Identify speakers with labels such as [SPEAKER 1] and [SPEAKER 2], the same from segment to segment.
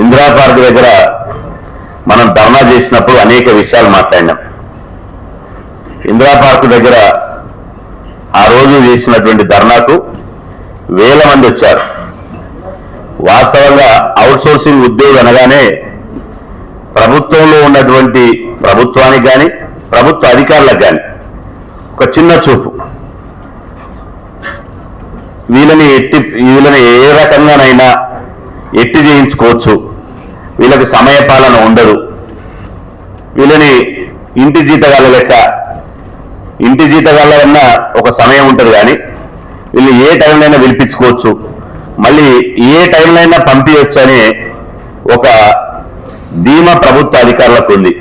[SPEAKER 1] Indira park దగ్గర మనం ధర్నా చేసినప్పుడు అనేక విషయాలు మాట్లాడినాం. ఇందిరా పార్క్ దగ్గర ఆ రోజు చేసినటువంటి ధర్నాకు వేల మంది వచ్చారు. వాస్తవంగా అవుట్సోర్సింగ్ ఉద్యోగి అనగానే ప్రభుత్వంలో ఉన్నటువంటి ప్రభుత్వానికి కానీ ప్రభుత్వ అధికారులకు కానీ ఒక చిన్న చూపు. వీళ్ళని ఏ రకంగానైనా ఎట్టి చేయించుకోవచ్చు, వీళ్ళకి సమయపాలన ఉండదు, వీళ్ళని ఇంటి జీతగాళ్ళ లెక్క, ఇంటి జీతగాళ్ళన్నా ఒక సమయం ఉంటుంది కానీ వీళ్ళు ఏ టైంలో పిలిపించుకోవచ్చు, మళ్ళీ ఏ టైంలో పంపించవచ్చు అనే ఒక ధీమా ప్రభుత్వ అధికారులకు ఉంది.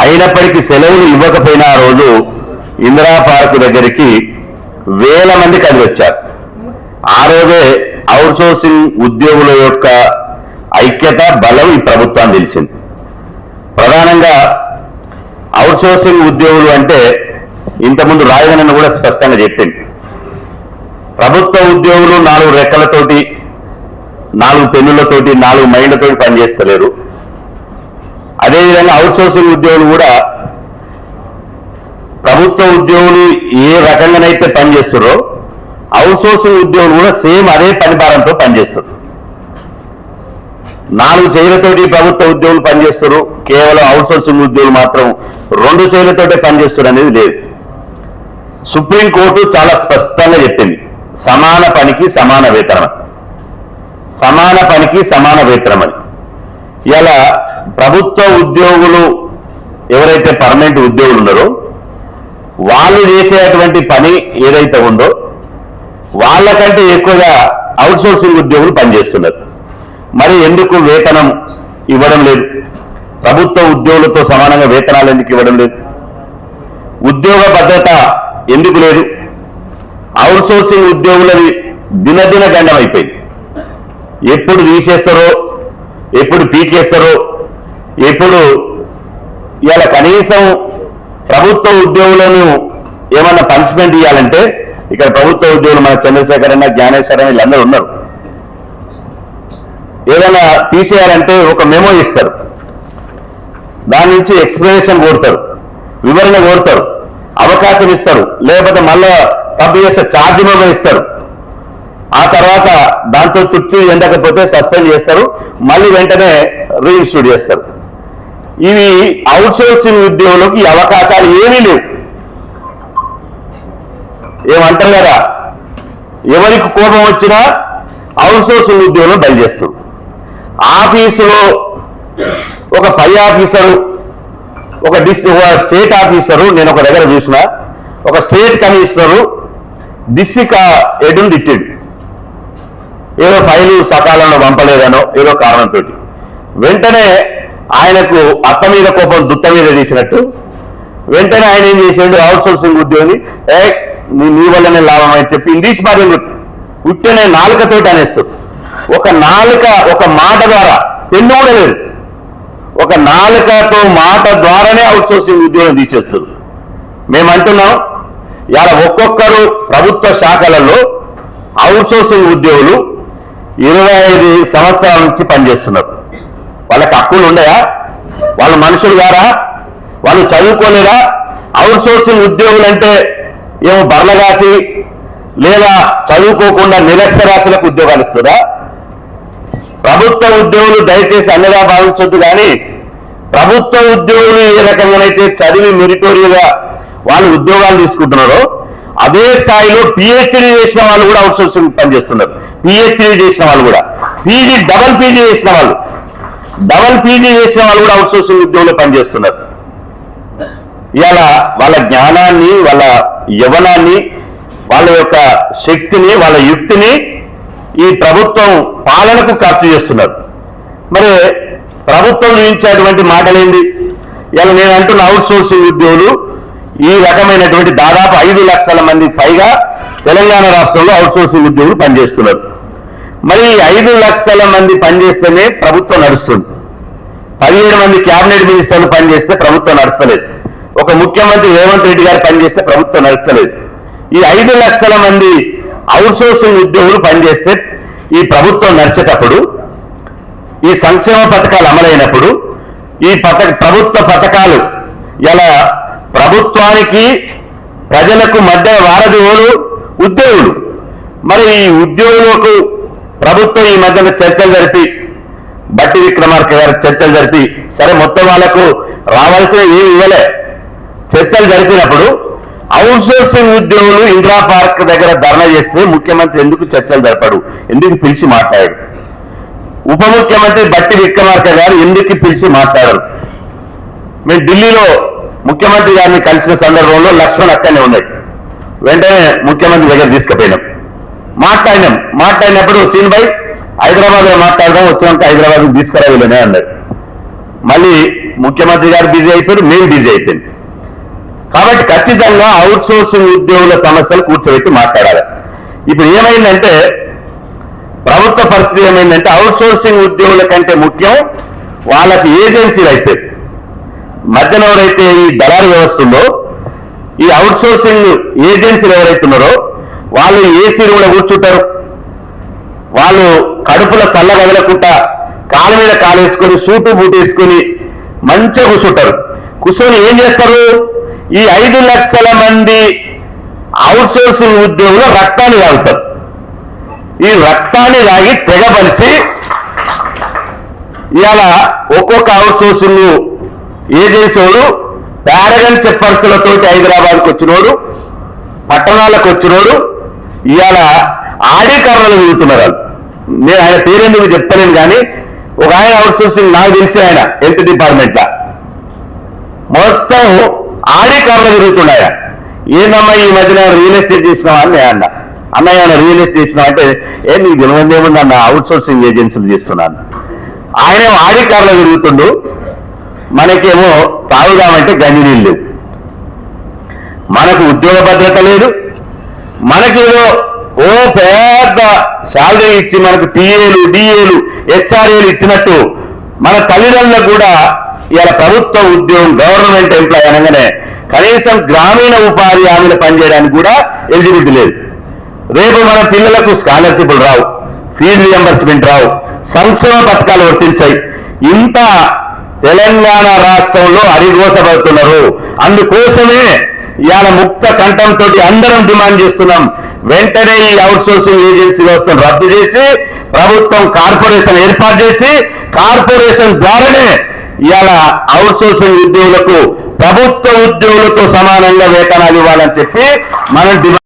[SPEAKER 1] అయినప్పటికీ సెలవులు ఇవ్వకపోయినా ఆ రోజు ఇందిరా పార్క్ దగ్గరికి వేల మంది కలిసి వచ్చారు. ఆ రోజే అవుట్సోర్సింగ్ ఉద్యోగుల యొక్క ఐక్యత బలం ఈ ప్రభుత్వాన్ని తెలిసింది. ప్రధానంగా అవుట్సోర్సింగ్ ఉద్యోగులు అంటే ఇంతకుముందు రాయగనని కూడా స్పష్టంగా చెప్పింది. ప్రభుత్వ ఉద్యోగులు 4 రెక్కలతోటి 4 పెన్నులతోటి 4 మైండ్లతోటి పనిచేస్తలేరు. అదేవిధంగా అవుట్సోర్సింగ్ ఉద్యోగులు కూడా ప్రభుత్వ ఉద్యోగులు ఏ రకంగానైతే పనిచేస్తారో అవుట్సోర్సింగ్ ఉద్యోగులు కూడా సేమ్ అదే పనిభారంతో పనిచేస్తారు. 4 చేతులతోటి ప్రభుత్వ ఉద్యోగులు పనిచేస్తారు, కేవలం అవుట్సోర్సింగ్ ఉద్యోగులు మాత్రం 2 చేతులతోటే పనిచేస్తారు అనేది లేదు. సుప్రీంకోర్టు చాలా స్పష్టంగా చెప్పింది, సమాన పనికి సమాన వేతనం, సమాన పనికి సమాన వేతనం అని. ఇలా ప్రభుత్వ ఉద్యోగులు ఎవరైతే పర్మనెంట్ ఉద్యోగులు ఉన్నారో వాళ్ళు చేసేటువంటి పని ఏదైతే ఉందో వాళ్ళకంటే ఎక్కువగా అవుట్సోర్సింగ్ ఉద్యోగులు పనిచేస్తున్నారు. మరి ఎందుకు వేతనం ఇవ్వడం లేదు? ప్రభుత్వ ఉద్యోగులతో సమానంగా వేతనాలు ఎందుకు ఇవ్వడం లేదు? ఉద్యోగ భద్రత ఎందుకు లేదు? అవుట్సోర్సింగ్ ఉద్యోగులది దినదిన గండం అయిపోయింది. ఎప్పుడు తీసేస్తారో, ఎప్పుడు పీకేస్తారో, ఎప్పుడు ఇలా కనీసం ప్రభుత్వ ఉద్యోగులను ఏమన్నా పనిష్మెంట్ ఇవ్వాలంటే ఇక్కడ ప్రభుత్వ ఉద్యోగులు మన చంద్రశేఖర్ అన్న, జ్ఞానేశ్వర్ అన్న వీళ్ళందరూ ఉన్నారు. ఏదైనా తీసేయాలంటే ఒక మెమో ఇస్తారు, దాని నుంచి ఎక్స్ప్లెనేషన్ కోరుతారు, వివరణ కోరుతారు, అవకాశం ఇస్తారు, లేకపోతే మళ్ళా తప్పు చేస్తే ఛార్జ్ మెమో ఇస్తారు. ఆ తర్వాత దాంతో తృప్తి చెందకపోతే సస్పెండ్ చేస్తారు, మళ్ళీ వెంటనే రీఇన్స్టిట్యూట్ చేస్తారు. ఇవి అవుట్సోర్సింగ్ ఉద్యోగులకు ఈ అవకాశాలు ఏమీ లేవు. ఏమంటారు కదా, ఎవరికి కోపం వచ్చినా అవుట్సోర్సింగ్ ఉద్యోగులు బయలుదేస్తారు. ఆఫీసులో ఒక పై ఆఫీసరు, ఒక స్టేట్ ఆఫీసరు, నేను ఒక దగ్గర చూసిన ఒక స్టేట్ కమిషనరు డిస్ట్రిక్ట్ హెడ్ను తిట్టాడు. ఏదో ఫైలు సకాలంలో పంపలేదనో ఏదో కారణంతో వెంటనే ఆయనకు అత్త మీద కోపం దుత్త మీద తీసినట్టు వెంటనే ఆయన ఏం చేసాడు, అవుట్సోర్సింగ్ ఉద్యోగిని నీ వల్లనే లాభం అని చెప్పి ఇంగ్లీష్ మాధ్యం ఉట్టనే నాలుకతోటి అనేస్తారు. ఒక నాలుక, ఒక మాట ద్వారా, పెన్ను కూడా లేదు, ఒక నాలుకతో మాట ద్వారానే అవుట్సోర్సింగ్ ఉద్యోగం తీసేస్తారు. మేమంటున్నాం ఇలా ఒక్కొక్కరు ప్రభుత్వ శాఖలలో అవుట్సోర్సింగ్ ఉద్యోగులు 25 సంవత్సరాల నుంచి పనిచేస్తున్నారు. వాళ్ళకి హక్కులు ఉన్నాయా? వాళ్ళు మనుషులు గారా? వాళ్ళు చదువుకోలేదా? అవుట్సోర్సింగ్ ఉద్యోగులు అంటే ఏమో బర్లగాసి లేదా చదువుకోకుండా నిరక్షరాస్యులకు ఉద్యోగాలు ఇస్తుందా? ప్రభుత్వ ఉద్యోగులు దయచేసి అన్నగా భావించొద్దు, కానీ ప్రభుత్వ ఉద్యోగులు ఏ రకంగానైతే చదివి మెరిటోరియల్గా వాళ్ళు ఉద్యోగాలు తీసుకుంటున్నారో అదే స్థాయిలో పిహెచ్డీ చేసిన వాళ్ళు కూడా అవుట్సోర్సింగ్ పనిచేస్తున్నారు. పిహెచ్డీ చేసిన వాళ్ళు కూడా, డబల్ పీజీ చేసిన వాళ్ళు కూడా అవుట్సోర్సింగ్ ఉద్యోగులు పనిచేస్తున్నారు. ఇలా వాళ్ళ జ్ఞానాన్ని, వాళ్ళ యవనాన్ని, వాళ్ళ యొక్క శక్తిని, వాళ్ళ యుక్తిని ఈ ప్రభుత్వం పాలనకు ఖర్చు చేస్తున్నారు. మరి ప్రభుత్వం చూపించేటువంటి మాటలేంది? ఇలా నేను అంటున్న అవుట్సోర్సింగ్ ఉద్యోగులు ఈ రకమైనటువంటి దాదాపు 5 లక్షల మంది పైగా తెలంగాణ రాష్ట్రంలో అవుట్సోర్సింగ్ ఉద్యోగులు పనిచేస్తున్నారు. మరి 5 లక్షల మంది పనిచేస్తేనే ప్రభుత్వం నడుస్తుంది. 17 మంది క్యాబినెట్ మినిస్టర్లు పనిచేస్తే ప్రభుత్వం నడుస్తలేదు. ఒక ముఖ్యమంత్రి రేవంత్ రెడ్డి గారు పనిచేస్తే ప్రభుత్వం నడుస్తలేదు. ఈ 5 లక్షల మంది అవుట్సోర్సింగ్ ఉద్యోగులు పనిచేస్తే ఈ ప్రభుత్వం నడిచేటప్పుడు ఈ సంక్షేమ పథకాలు అమలైనప్పుడు ఈ ప్రభుత్వ పథకాలు ఇలా ప్రభుత్వానికి ప్రజలకు మధ్య వారధి ఉద్యోగులు. మరి ఈ ఉద్యోగులకు ప్రభుత్వం ఈ మధ్యన చర్చలు జరిపి బట్టి విక్రమార్క గారు చర్చలు జరిపి సరే మొత్తం వాళ్లకు రావాల్సిన ఏమి ఇవ్వలే. చర్చలు జరిపినప్పుడు అవుట్సోర్సింగ్ ఉద్యోగులు ఇందిరా పార్క్ దగ్గర ధర్నా చేస్తే ముఖ్యమంత్రి ఎందుకు చర్చలు జరపడు, ఎందుకు పిలిచి మాట్లాడాడు? ఉప ముఖ్యమంత్రి బట్టి విక్రమార్క గారు ఎందుకు పిలిచి మాట్లాడారు? మేము ఢిల్లీలో ముఖ్యమంత్రి గారిని కలిసిన సందర్భంలో లక్ష్మణ్ అక్కడనే ఉన్నాడు. వెంటనే ముఖ్యమంత్రి దగ్గర తీసుకుపోయినాం, మాట్లాడినప్పుడు సీన్ భాయ్ హైదరాబాద్ లో మాట్లాడదాం, వచ్చినాక హైదరాబాద్ తీసుకురావిలనే అన్నారు. మళ్ళీ ముఖ్యమంత్రి గారు బిజీ అయిపోయారు, మేము బిజీ అయిపోయింది. కాబట్టి ఖచ్చితంగా అవుట్ సోర్సింగ్ ఉద్యోగుల సమస్యలు కూర్చోబెట్టి మాట్లాడాలి. ఇప్పుడు ఏమైందంటే ప్రభుత్వ పరిస్థితి ఏమైందంటే అవుట్ సోర్సింగ్ ఉద్యోగుల కంటే ముఖ్యం వాళ్ళకి ఏజెన్సీలు అయితే మధ్యన ఎవరైతే ఈ దళారీ వ్యవస్థ ఉందో ఈ అవుట్ సోర్సింగ్ ఏజెన్సీలు ఎవరైతున్నారో వాళ్ళు ఏసీ రూమ్లో కూర్చుంటారు. వాళ్ళు కడుపుల చల్ల కదలకుండా కాళ్ళ మీద కాలేసుకొని సూటు బూటు వేసుకొని మంచిగా కూర్చుంటారు. కూర్చొని ఏం చేస్తారు? ఈ 5 లక్షల మంది అవుట్ సోర్సింగ్ ఉద్యోగులు రక్తాన్ని తాగుతారు. ఈ రక్తాన్ని తాగి తెగబలిసి ఇవాళ ఒక్కొక్క అవుట్ సోర్సింగ్ ఏజెన్సీ వాడు ప్యారగన్ చెప్పర్సులతో హైదరాబాద్కి వచ్చినోడు, పట్టణాలకు వచ్చినోడు ఇవాళ ఆడి కర్రలు తిరుగుతున్నారు. నేను ఆయన పేరెందుకు చెప్తలేను కానీ ఒక ఆయన అవుట్ సోర్సింగ్ నాకు తెలిసి ఆయన హెల్త్ డిపార్ట్మెంట్లో మొత్తం ఆడి కర్రలు తిరుగుతున్నాయా. ఏందమ్మా ఈ మధ్యన రియల్ ఎస్టేట్ చేసినావా అని నేను అన్నయ్య రియల్ ఎస్టేట్ చేసినావా అంటే నీకు తెలియదు ఏముంది అన్న అవుట్ సోర్సింగ్ ఏజెన్సీలు చేస్తున్నాను. ఆయనేమో ఆడి కార్లో తిరుగుతుండు, మనకేమో తాగుదామంటే గంజి నీళ్ళు లేవు. మనకు ఉద్యోగ భద్రత లేదు, మనకేదో ఓ పెద్ద శాలరీ ఇచ్చి మనకు టీఏలు డిఏలు హెచ్ఆర్ఏలు ఇచ్చినట్టు మన తల్లిదండ్రులకు కూడా ఇలా ప్రభుత్వ ఉద్యోగం గవర్నమెంట్ ఎంప్లాయ్ అనగానే కనీసం గ్రామీణ ఉపాధి హామీలు పనిచేయడానికి కూడా ఎలిజిబిలిటీ లేదు. రేపు మన పిల్లలకు స్కాలర్షిప్లు రావు, ఫీజు రియంబర్స్మెంట్ రావు, సంక్షేమ పథకాలు వర్తించాయి. ఇంత తెలంగాణ రాష్ట్రంలో అరిగోసపడుతున్నారు. అందుకోసమే ఇవాళ ముక్త కంఠంతో అందరం డిమాండ్ చేస్తున్నాం, వెంటనే ఈ అవుట్ సోర్సింగ్ ఏజెన్సీ వ్యవస్థను రద్దు చేసి ప్రభుత్వం కార్పొరేషన్ ఏర్పాటు చేసి కార్పొరేషన్ ద్వారానే ఇవాళ అవుట్ సోర్సింగ్ ఉద్యోగులకు ప్రభుత్వ ఉద్యోగులతో సమానంగా వేతనాలు ఇవ్వాలని చెప్పి మనం